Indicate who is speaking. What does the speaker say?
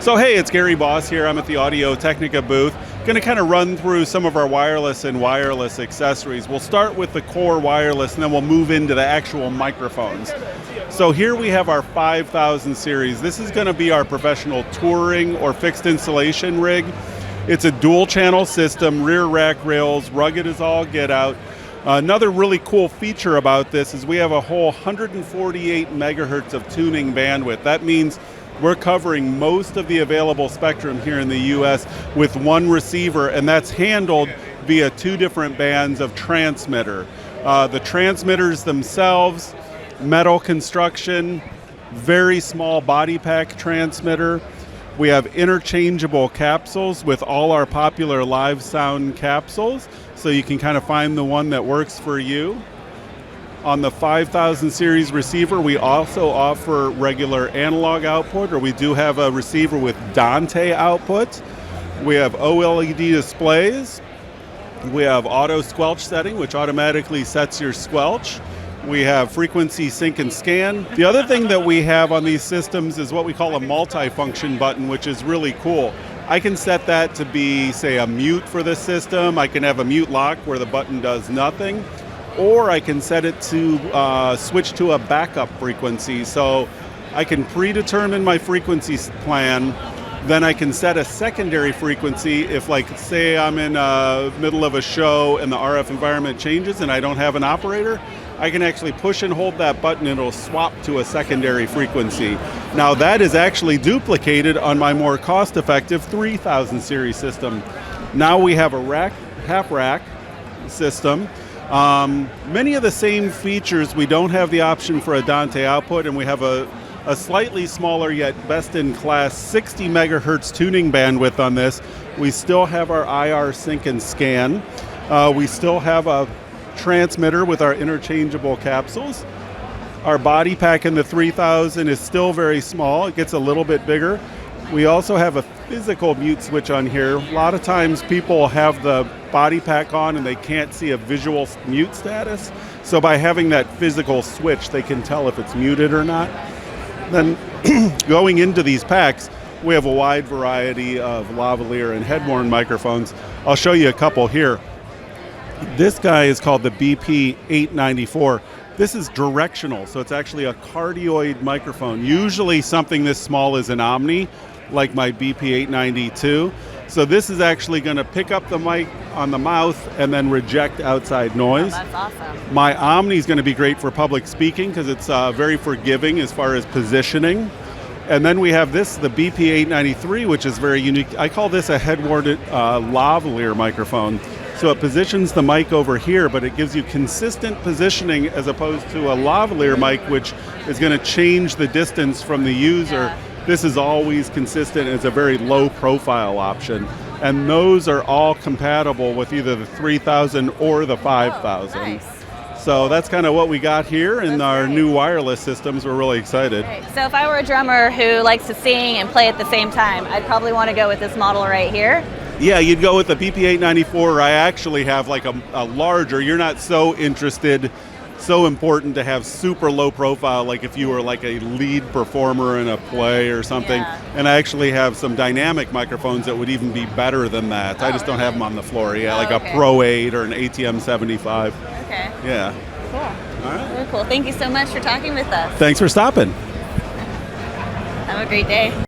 Speaker 1: So hey, it's Gary Boss here. I'm at the Audio Technica booth. Going to kind of run through some of our wireless and wireless accessories. We'll start with the core wireless and then we'll move into the actual microphones. So here we have our 5000 series. This is going to be our professional touring or fixed installation rig. It's a dual channel system, rear rack rails, rugged as all get out. Another really cool feature about this is we have a whole 148 megahertz of tuning bandwidth. That means we're covering most of the available spectrum here in the US with one receiver, and that's handled via two different bands of transmitter. The transmitters themselves, metal construction, very small body pack transmitter. We have interchangeable capsules with all our popular live sound capsules, so you can kind of find the one that works for you. On the 5000 series receiver, we also offer regular analog output, or we do have a receiver with Dante output. We have OLED displays. We have auto squelch setting, which automatically sets your squelch. We have frequency sync and scan. The other thing that we have on these systems is what we call a multi-function button, which is really cool. I can set that to be, say, a mute for the system. I can have a mute lock where the button does nothing. Or I can set it to switch to a backup frequency. So I can predetermine my frequency plan, then I can set a secondary frequency if, like, say I'm in the middle of a show and the RF environment changes and I don't have an operator, I can actually push and hold that button and it'll swap to a secondary frequency. Now that is actually duplicated on my more cost-effective 3000 series system. Now we have a rack, half rack system. Many of the same features. We don't have the option for a Dante output, and we have a slightly smaller yet best-in-class 60 megahertz tuning bandwidth on this. We still have our IR sync and scan. We still have a transmitter with our interchangeable capsules. Our body pack in the 3000 is still very small. It gets a little bit bigger. We also have a physical mute switch on here. A lot of times people have the body pack on and they can't see a visual mute status. So by having that physical switch, they can tell if it's muted or not. Then going into these packs, we have a wide variety of lavalier and head-worn microphones. I'll show you a couple here. This guy is called the BP894. This is directional, so it's actually a cardioid microphone. Usually something this small is an Omni, like my BP892. So this is actually going to pick up the mic on the mouth and then reject outside noise.
Speaker 2: Oh, that's awesome.
Speaker 1: My Omni is going to be great for public speaking because it's very forgiving as far as positioning. And then we have this, the BP893, which is very unique. I call this a head-worn lavalier microphone. So it positions the mic over here, but it gives you consistent positioning as opposed to a lavalier mic, which is going to change the distance from the user.
Speaker 2: Yeah.
Speaker 1: This is always consistent. It's a very low profile option. And those are all compatible with either the 3000 or the 5000.
Speaker 2: Oh, nice.
Speaker 1: So that's kind of what we got here in
Speaker 2: That's
Speaker 1: our
Speaker 2: great.
Speaker 1: new wireless systems. We're really excited.
Speaker 2: Great. So if I were a drummer who likes to sing and play at the same time, I'd probably want to go with this model right here.
Speaker 1: Yeah, you'd go with the BP894. I actually have like a larger. You're not so interested, so important to have super low profile, like if you were like a lead performer in a play or something.
Speaker 2: Yeah.
Speaker 1: And I actually have some dynamic microphones that would even be better than that. I just don't have them on the floor. Yeah, like
Speaker 2: okay.
Speaker 1: a Pro 8 or an ATM 75.
Speaker 2: Okay.
Speaker 1: Yeah.
Speaker 2: Cool.
Speaker 1: All right.
Speaker 2: Very cool. Thank you so much for talking with us.
Speaker 1: Thanks for stopping.
Speaker 2: Have a great day.